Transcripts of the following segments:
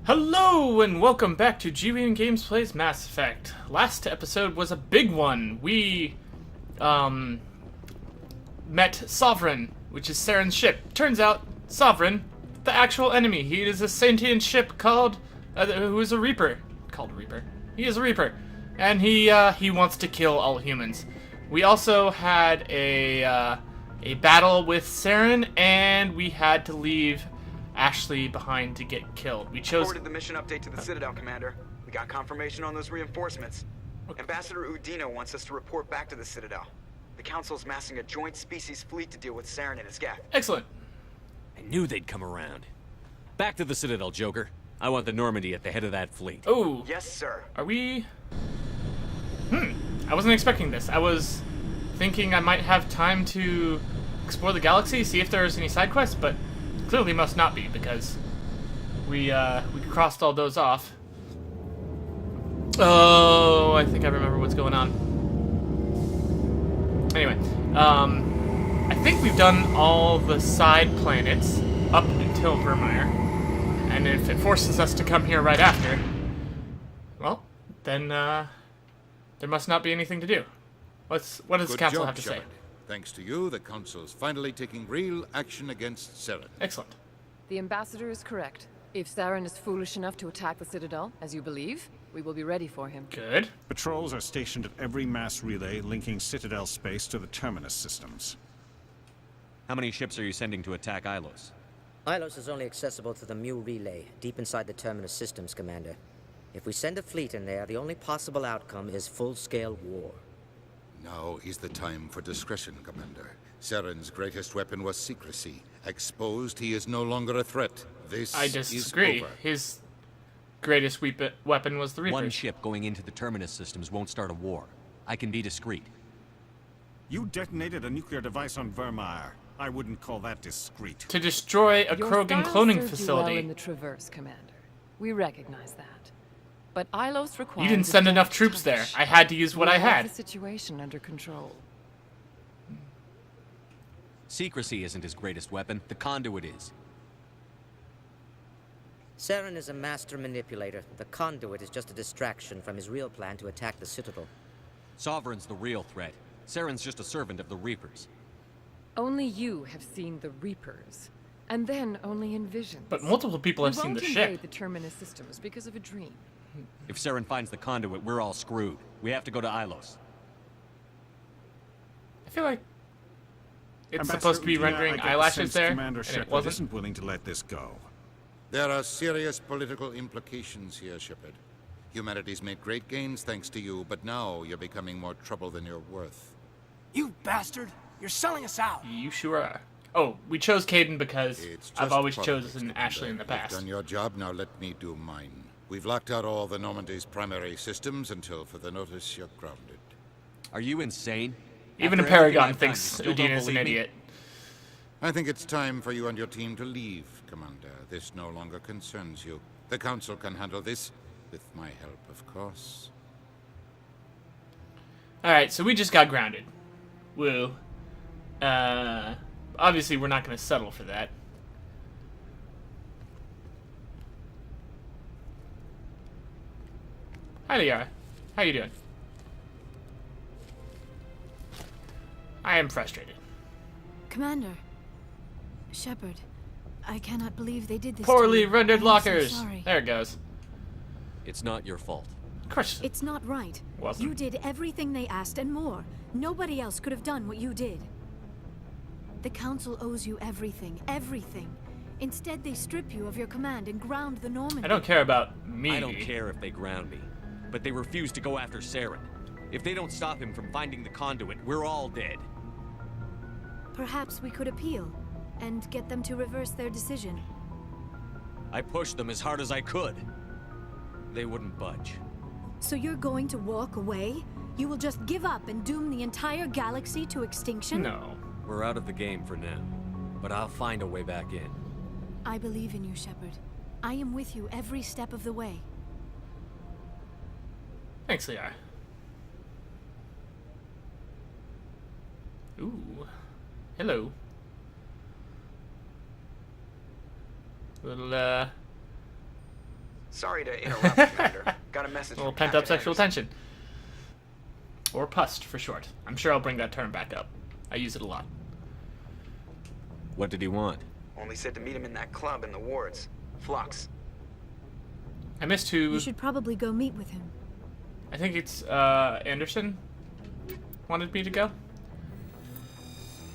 Hello and welcome back to Gewian Games Plays Mass Effect. Last episode was a big one. We met Sovereign, which is Saren's ship. Turns out Sovereign, the actual enemy. He is a sentient ship called who is a Reaper. Called Reaper. He is a Reaper, and he wants to kill all humans. We also had a battle with Saren, and we had to leave Ashley behind to get killed. We chose. Forwarded the mission update to the Citadel, Commander. We got confirmation on those reinforcements. Okay. Ambassador Udino wants us to report back to the Citadel. The Council's massing a joint species fleet to deal with Saren and his geth. Excellent. I knew they'd come around. Back to the Citadel, Joker. I want the Normandy at the head of that fleet. Oh. Yes, sir. Are we... I wasn't expecting this. I was thinking I might have time to explore the galaxy, see if there's any side quests, but clearly must not be, because we crossed all those off. Oh, I think I remember what's going on. Anyway, I think we've done all the side planets up until Vermeer, and if it forces us to come here right after, well, then there must not be anything to do. What does the Council have to say? Thanks to you, the Council's finally taking real action against Saren. Excellent. The Ambassador is correct. If Saren is foolish enough to attack the Citadel, as you believe, we will be ready for him. Good. Patrols are stationed at every mass relay linking Citadel space to the Terminus systems. How many ships are you sending to attack Ilos? Ilos is only accessible to the Mu relay, deep inside the Terminus systems, Commander. If we send a fleet in there, the only possible outcome is full-scale war. Now is the time for discretion, Commander. Saren's greatest weapon was secrecy. Exposed, he is no longer a threat. This I is disagree. over. His greatest weapon was the Reapers. One ship going into the Terminus systems won't start a war. I can be discreet. You detonated a nuclear device on Vermeer. I wouldn't call that discreet. To destroy a Your Krogan style cloning served facility. You well in the Traverse, Commander. We recognize that. But Ilos requires... You didn't send enough troops there. I had to use what I We have had. the situation under control. Secrecy isn't his greatest weapon. The conduit is. Saren is a master manipulator. The conduit is just a distraction from his real plan to attack the Citadel. Sovereign's the real threat. Saren's just a servant of the Reapers. Only you have seen the Reapers. And then only in visions. But multiple people have seen the We ship. won't invade the Terminus systems because of a dream. If Saren finds the conduit, we're all screwed. We have to go to Ilos. I feel like it's Ambassador supposed to be Udina, rendering I get the eyelashes sense there, Commander and it Shepard wasn't. isn't willing to let this go. There are serious political implications here, Shepard. Humanity's made great gains thanks to you, but now you're becoming more trouble than you're worth. You bastard! You're selling us out! You sure are. Oh, we chose Caden because It's just I've always politics, chosen Commander. Ashley in the You've past. done your job, now let me do mine. We've locked out all the Normandy's primary systems until further notice you're grounded. Are you insane? Even a After everything Paragon I've done, thinks you still don't Udina's an believe me? idiot. I think it's time for you and your team to leave, Commander. This no longer concerns you. The Council can handle this, with my help, of course. Alright, so we just got grounded. Woo. Obviously we're not going to settle for that. Hi, Liara. How you doing? I am frustrated. Commander. Shepard. I cannot believe they did this Poorly to you. rendered I am so lockers. sorry. There it goes. It's not your fault. Of course. It's not right. Wasn't. You did everything they asked and more. Nobody else could have done what you did. The Council owes you everything. Everything. Instead, they strip you of your command and ground the Normandy. I don't care about me. I don't care if they ground me. But they refuse to go after Saren. If they don't stop him from finding the conduit, we're all dead. Perhaps we could appeal and get them to reverse their decision. I pushed them as hard as I could. They wouldn't budge. So you're going to walk away? You will just give up and doom the entire galaxy to extinction? No. We're out of the game for now. But I'll find a way back in. I believe in you, Shepard. I am with you every step of the way. Thanks, Liara. Ooh. Hello. Sorry to interrupt, Commander. Got a message A little from pent-up Captain sexual Anderson. tension. Or PUST for short. I'm sure I'll bring that term back up. I use it a lot. What did he want? Only said to meet him in that club in the wards. Flux. I missed who... You should probably go meet with him. I think it's Anderson wanted me to go.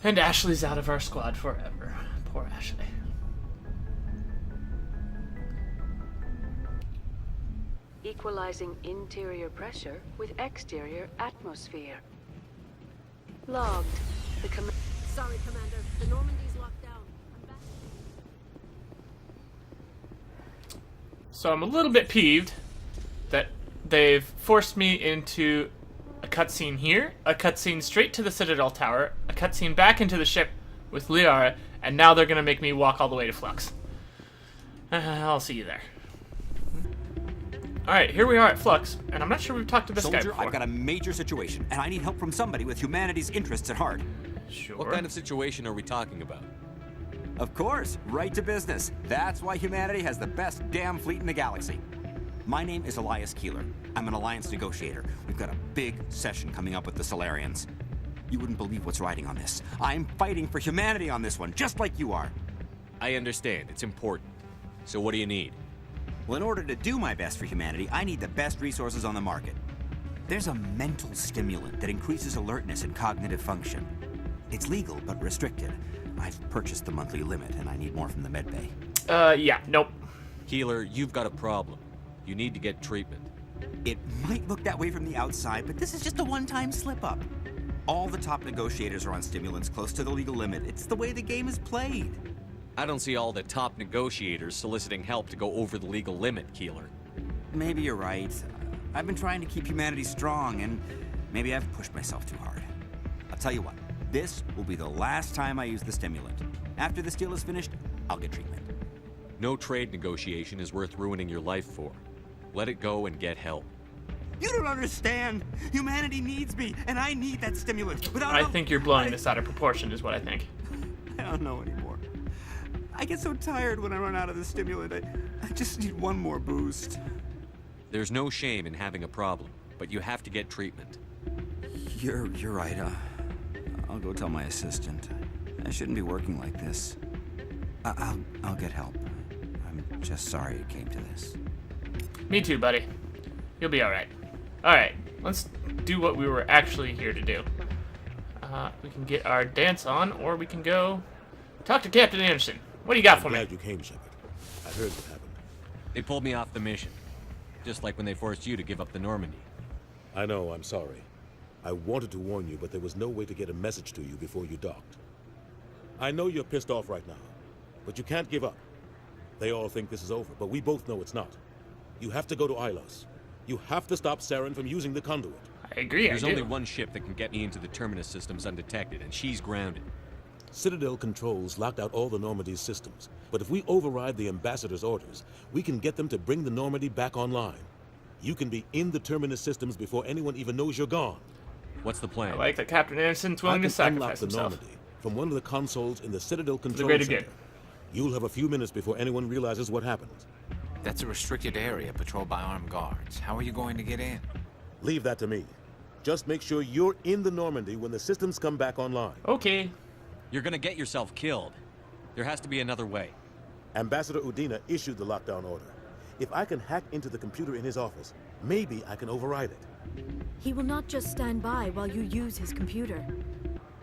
And Ashley's out of our squad forever. Poor Ashley. Equalizing interior pressure with exterior atmosphere. Logged. Sorry, Commander. The Normandy's locked down. I'm back. So I'm a little bit peeved that they've forced me into a cutscene here, a cutscene straight to the Citadel Tower, a cutscene back into the ship with Liara, and now they're gonna make me walk all the way to Flux. I'll see you there. Alright, here we are at Flux, and I'm not sure we've talked to this guy Soldier, before. I've got a major situation, and I need help from somebody with humanity's interests at heart. Sure. What kind of situation are we talking about? Of course, right to business. That's why humanity has the best damn fleet in the galaxy. My name is Elias Keeler. I'm an alliance negotiator. We've got a big session coming up with the Solarians. You wouldn't believe what's riding on this. I'm fighting for humanity on this one, just like you are. I understand. It's important. So what do you need? Well, in order to do my best for humanity, I need the best resources on the market. There's a mental stimulant that increases alertness and cognitive function. It's legal, but restricted. I've purchased the monthly limit, and I need more from the medbay. Yeah, nope. Keeler, you've got a problem. You need to get treatment. It might look that way from the outside, but this is just a one-time slip-up. All the top negotiators are on stimulants close to the legal limit. It's the way the game is played. I don't see all the top negotiators soliciting help to go over the legal limit, Keeler. Maybe you're right. I've been trying to keep humanity strong, and maybe I've pushed myself too hard. I'll tell you what, this will be the last time I use the stimulant. After this deal is finished, I'll get treatment. No trade negotiation is worth ruining your life for. Let it go and get help. You don't understand. Humanity needs me, and I need that stimulant. I think you're blowing this out of proportion, is what I think. I don't know anymore. I get so tired when I run out of the stimulant. I just need one more boost. There's no shame in having a problem, but you have to get treatment. You're right. I'll go tell my assistant. I shouldn't be working like this. I'll get help. I'm just sorry it came to this. Me too, buddy. You'll be alright. Alright, let's do what we were actually here to do. We can get our dance on, or we can go talk to Captain Anderson. What do you got for me? I'm glad you came, Shepard. I heard what happened. They pulled me off the mission. Just like when they forced you to give up the Normandy. I know, I'm sorry. I wanted to warn you, but there was no way to get a message to you before you docked. I know you're pissed off right now, but you can't give up. They all think this is over, but we both know it's not. You have to go to Ilos. You have to stop Saren from using the conduit. I agree, There's only one ship that can get me into the Terminus systems undetected, and she's grounded. Citadel controls locked out all the Normandy's systems, but if we override the Ambassador's orders, we can get them to bring the Normandy back online. You can be in the Terminus systems before anyone even knows you're gone. What's the plan? I like that Captain Anderson's willing to sacrifice the himself. Normandy from one of the consoles in the Citadel control greater center. good. You'll have a few minutes before anyone realizes what happened. That's a restricted area patrolled by armed guards. How are you going to get in? Leave that to me. Just make sure you're in the Normandy when the systems come back online. Okay. You're gonna get yourself killed. There has to be another way. Ambassador Udina issued the lockdown order. If I can hack into the computer in his office, maybe I can override it. He will not just stand by while you use his computer.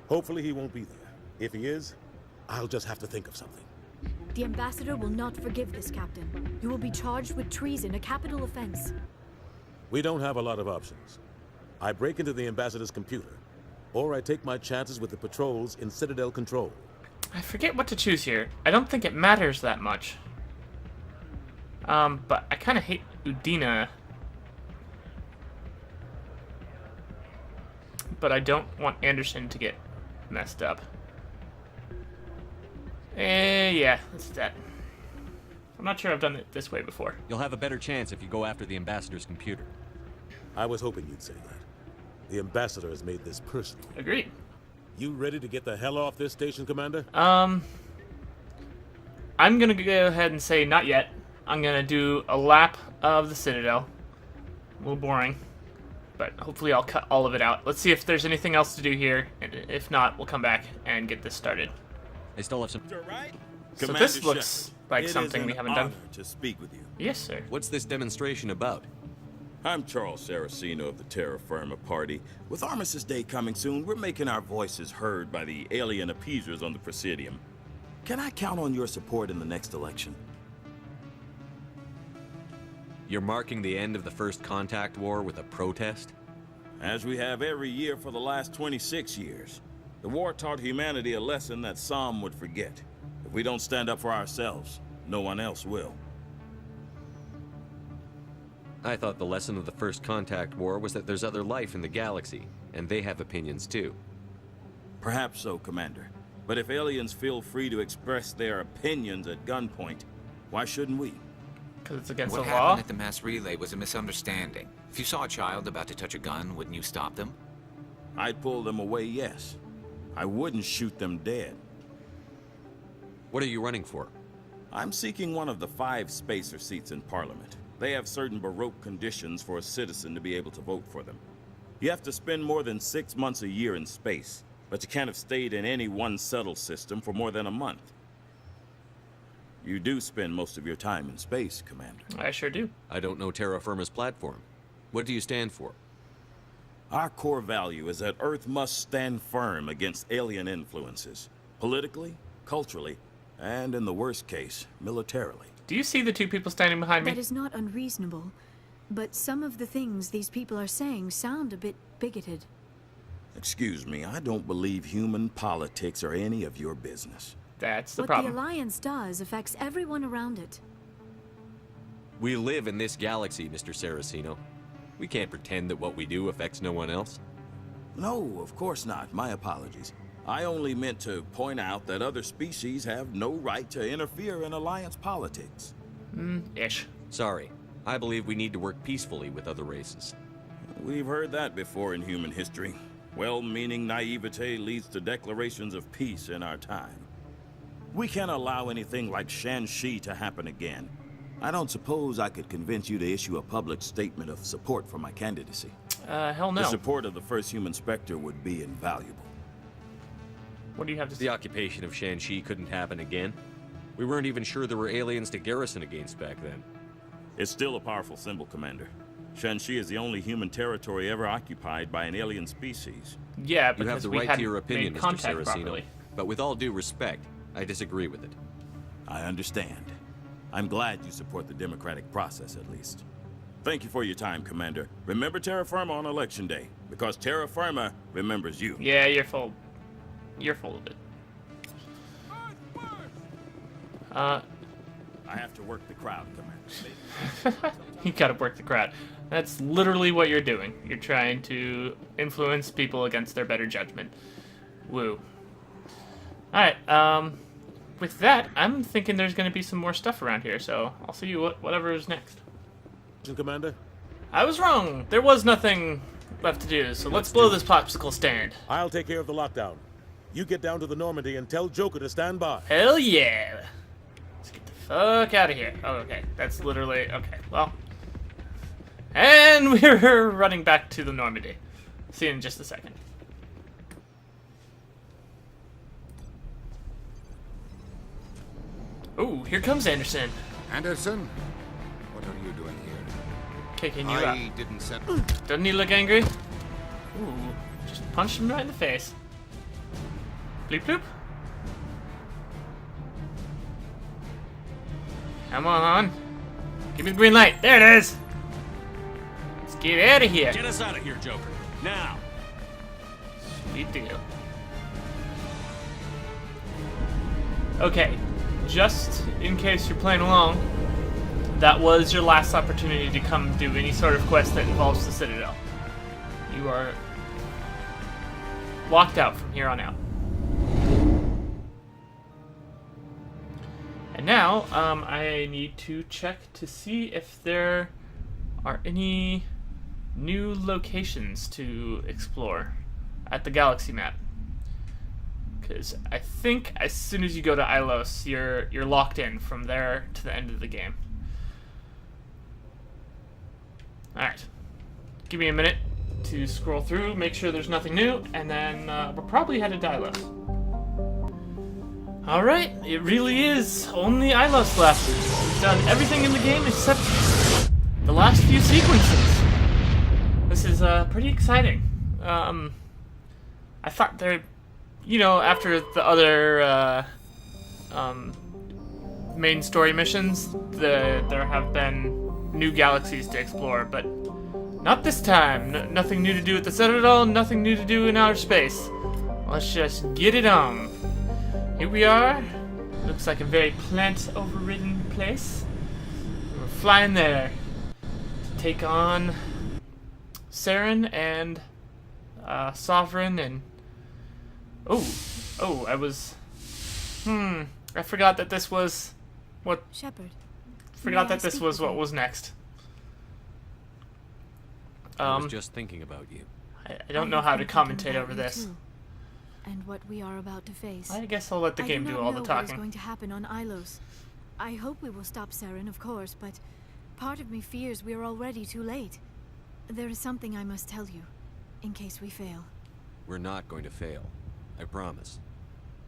Hopefully he won't be there. If he is, I'll just have to think of something. The Ambassador will not forgive this, Captain. You will be charged with treason, a capital offense. We don't have a lot of options. I break into the Ambassador's computer, or I take my chances with the patrols in Citadel control. I forget what to choose here. I don't think it matters that much. But I kind of hate Udina. But I don't want Anderson to get messed up. Yeah, let's do that. I'm not sure I've done it this way before. You'll have a better chance if you go after the Ambassador's computer. I was hoping you'd say that. The Ambassador has made this personal. Agreed. You ready to get the hell off this station, Commander? I'm gonna go ahead and say not yet. I'm gonna do a lap of the Citadel. A little boring, but hopefully I'll cut all of it out. Let's see if there's anything else to do here, and if not, we'll come back and get this started. I still have some... So Commander this looks Shepard, like it something is we an haven't done. honor to speak with you. Yes, sir. What's this demonstration about? I'm Charles Saracino of the Terra Firma Party. With Armistice Day coming soon, we're making our voices heard by the alien appeasers on the Presidium. Can I count on your support in the next election? You're marking the end of the First Contact War with a protest? As we have every year for the last 26 years. The war taught humanity a lesson that some would forget. If we don't stand up for ourselves, no one else will. I thought the lesson of the First Contact War was that there's other life in the galaxy, and they have opinions too. Perhaps so, Commander. But if aliens feel free to express their opinions at gunpoint, why shouldn't we? Because it's against What the happened law? at the mass relay was a misunderstanding. If you saw a child about to touch a gun, wouldn't you stop them? I'd pull them away, yes. I wouldn't shoot them dead. What are you running for? I'm seeking one of the 5 spacer seats in Parliament. They have certain Baroque conditions for a citizen to be able to vote for them. You have to spend more than 6 months a year in space, but you can't have stayed in any one settled system for more than a month. You do spend most of your time in space, Commander. I sure do. I don't know Terra Firma's platform. What do you stand for? Our core value is that Earth must stand firm against alien influences, politically, culturally, and in the worst case, militarily. Do you see the 2 people standing behind me? That is not unreasonable, but some of the things these people are saying sound a bit bigoted. Excuse me, I don't believe human politics are any of your business. That's the What problem. the Alliance does affects everyone around it. We live in this galaxy, Mr. Saracino. We can't pretend that what we do affects no one else. No, of course not. My apologies. I only meant to point out that other species have no right to interfere in Alliance politics. Ish. Sorry. I believe we need to work peacefully with other races. We've heard that before in human history. Well-meaning naivete leads to declarations of peace in our time. We can't allow anything like Shanxi to happen again. I don't suppose I could convince you to issue a public statement of support for my candidacy. Hell no. The support of the first human Spectre would be invaluable. What do you have to say? The occupation of Shanxi couldn't happen again. We weren't even sure there were aliens to garrison against back then. It's still a powerful symbol, Commander. Shanxi is the only human territory ever occupied by an alien species. Yeah, You because have the we right to hadn't your opinion, made Mr. contact Saracino. properly. But with all due respect, I disagree with it. I understand. I'm glad you support the democratic process, at least. Thank you for your time, Commander. Remember Terra Firma on Election Day, because Terra Firma remembers you. Yeah, you're full of it. I have to work the crowd, Commander. You gotta work the crowd. That's literally what you're doing. You're trying to influence people against their better judgment. Woo. Alright, with that, I'm thinking there's gonna be some more stuff around here, so I'll see you whatever is next. Commander? I was wrong. There was nothing left to do, so let's blow this popsicle stand. I'll take care of the lockdown. You get down to the Normandy and tell Joker to stand by. Hell yeah! Let's get the fuck out of here. Oh, okay. That's literally... Okay, well... And we're running back to the Normandy. See you in just a second. Ooh, here comes Anderson. Anderson? What are you doing here? Kicking you out. I didn't set... Doesn't he look angry? Ooh, just punched him right in the face. Bloop bloop. Come on. Give me the green light. There it is. Let's get out of here. Get us out of here, Joker. Now. Sweet deal. Okay, just in case you're playing along, that was your last opportunity to come do any sort of quest that involves the Citadel. You are locked out from here on out. And now, I need to check to see if there are any new locations to explore at the galaxy map. Because I think as soon as you go to Ilos, you're locked in from there to the end of the game. Alright. Give me a minute to scroll through, make sure there's nothing new, and then we're probably headed to Ilos. Alright, it really is only Ilos left. We've done everything in the game except the last few sequences. This is pretty exciting. I thought there, you know, after the other main story missions, there have been new galaxies to explore, but not this time. Nothing new to do at the Citadel, nothing new to do in outer space. Let's just get it on. Here we are. Looks like a very plant-overridden place. We're flying there to take on Saren and Sovereign and... Oh, I was... I forgot that this was... What... Shepard. Forgot that this was what was next. I was just thinking about you. I don't know how to commentate over this. And what we are about to face. I guess I'll let the game do all the I do not know what talking. is going to happen on Ilos. I hope we will stop Saren, of course, but part of me fears we are already too late. There is something I must tell you, in case we fail. We're not going to fail. I promise.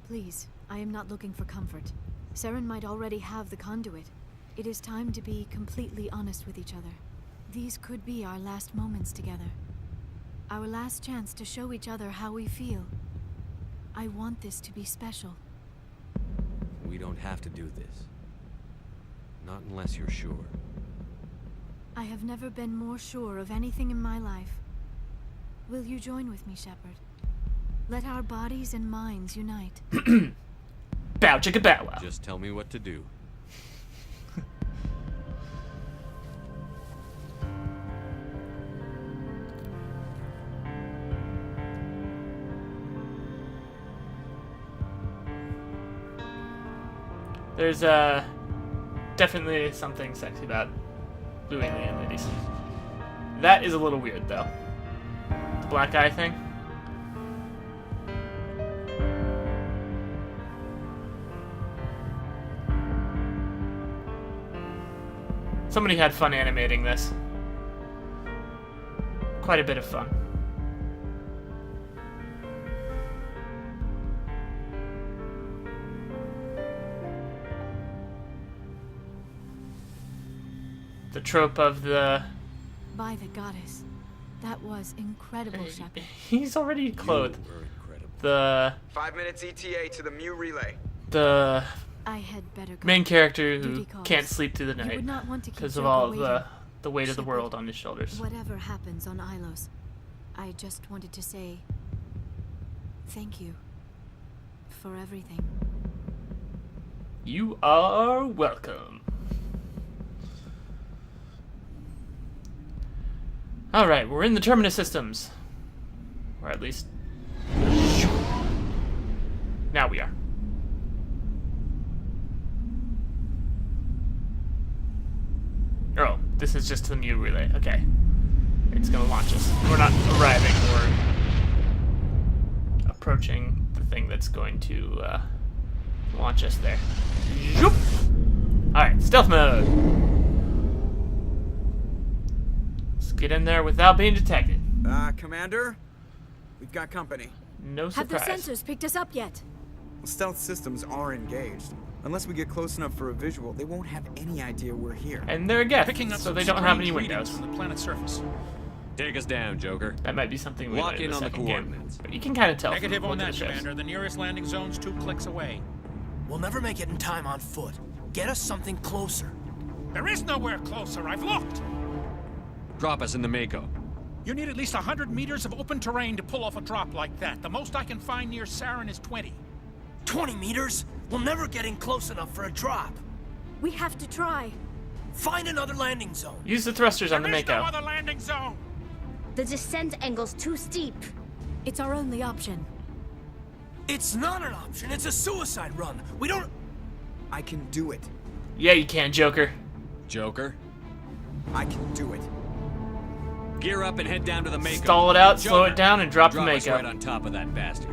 Please, I am not looking for comfort. Saren might already have the conduit. It is time to be completely honest with each other. These could be our last moments together. Our last chance to show each other how we feel. I want this to be special. We don't have to do this. Not unless you're sure. I have never been more sure of anything in my life. Will you join with me, Shepard? Let our bodies and minds unite. Bow chicka bow wow. Just tell me what to do. There's definitely something sexy about blue alien ladies. That is a little weird though. The black eye thing. Somebody had fun animating this. Quite a bit of fun. The trope of the... By the goddess. That was incredible, Shepard. He's already clothed. You were incredible. The... 5 minutes ETA to the Mu relay. The... I had better go. Main character who Duty calls. can't sleep through the You night would not want to keep because of Joker all of waiting. the weight of the Shepard, world on his shoulders. Whatever happens on Ilos, I just wanted to say thank you for everything. You are welcome. Alright, we're in the Terminus systems. Or at least... Now we are. Oh, this is just the Mu relay. Okay. It's gonna launch us. We're not arriving, we're approaching the thing that's going to launch us there. Zoop! Alright, stealth mode. Let's get in there without being detected. Commander? We've got company. No surprise. Have the sensors picked us up yet? Stealth systems are engaged. Unless we get close enough for a visual, they won't have any idea we're here. And they're guests, Picking up so some they don't have any strange readings windows. from the planet's surface. Take us down, Joker. That might be something we Lock learn in in the on the second game. coordinates. But you can kind of tell. Negative from on looking that, at the ships. Commander. The nearest landing zone's 2 clicks away. We'll never make it in time on foot. Get us something closer. There is nowhere closer. I've looked. Drop us in the Mako. You need at least 100 meters of open terrain to pull off a drop like that. The most I can find near Saren is 20. 20 meters? We'll never get in close enough for a drop. We have to try. Find another landing zone. Use the thrusters on the There is no Mako. other landing zone. The descent angle's too steep. It's our only option. It's not an option. It's a suicide run. We don't... I can do it. Yeah, you can, Joker. Joker? I can do it. Gear up and head down to the Mako. Stall it out, Joker, slow it down, and drop the us Mako. right on top of that bastard.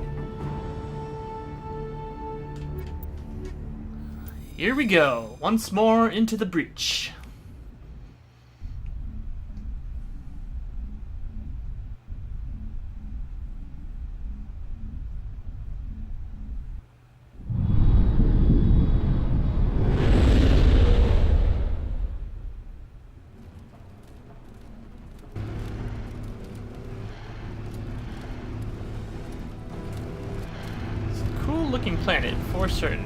Here we go. Once more into the breach. working planet, for certain.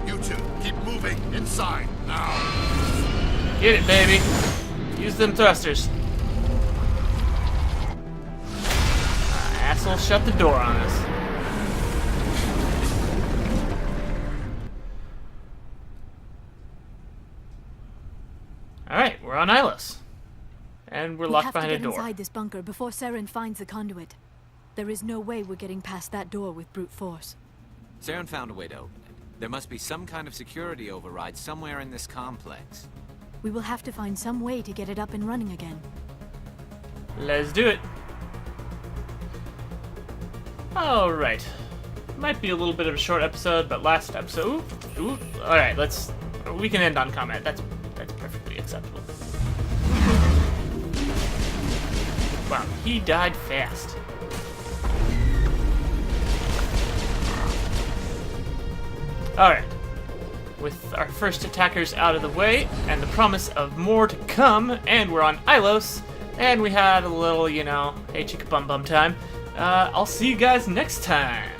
You two, keep moving inside, now! Get it, baby. Use them thrusters. Asshole shut the door on us. Alright, we're on Ilos. And we're locked behind a door. We have to get inside this bunker before Saren finds the conduit. There is no way we're getting past that door with brute force. Saren found a way to open it. There must be some kind of security override somewhere in this complex. We will have to find some way to get it up and running again. Let's do it. Alright. Might be a little bit of a short episode, but last episode... Ooh. Alright, we can end on combat. That's perfectly acceptable. Wow, he died fast. Alright. With our first attackers out of the way, and the promise of more to come, and we're on Ilos, and we had a little, hey chicka bum bum time. I'll see you guys next time.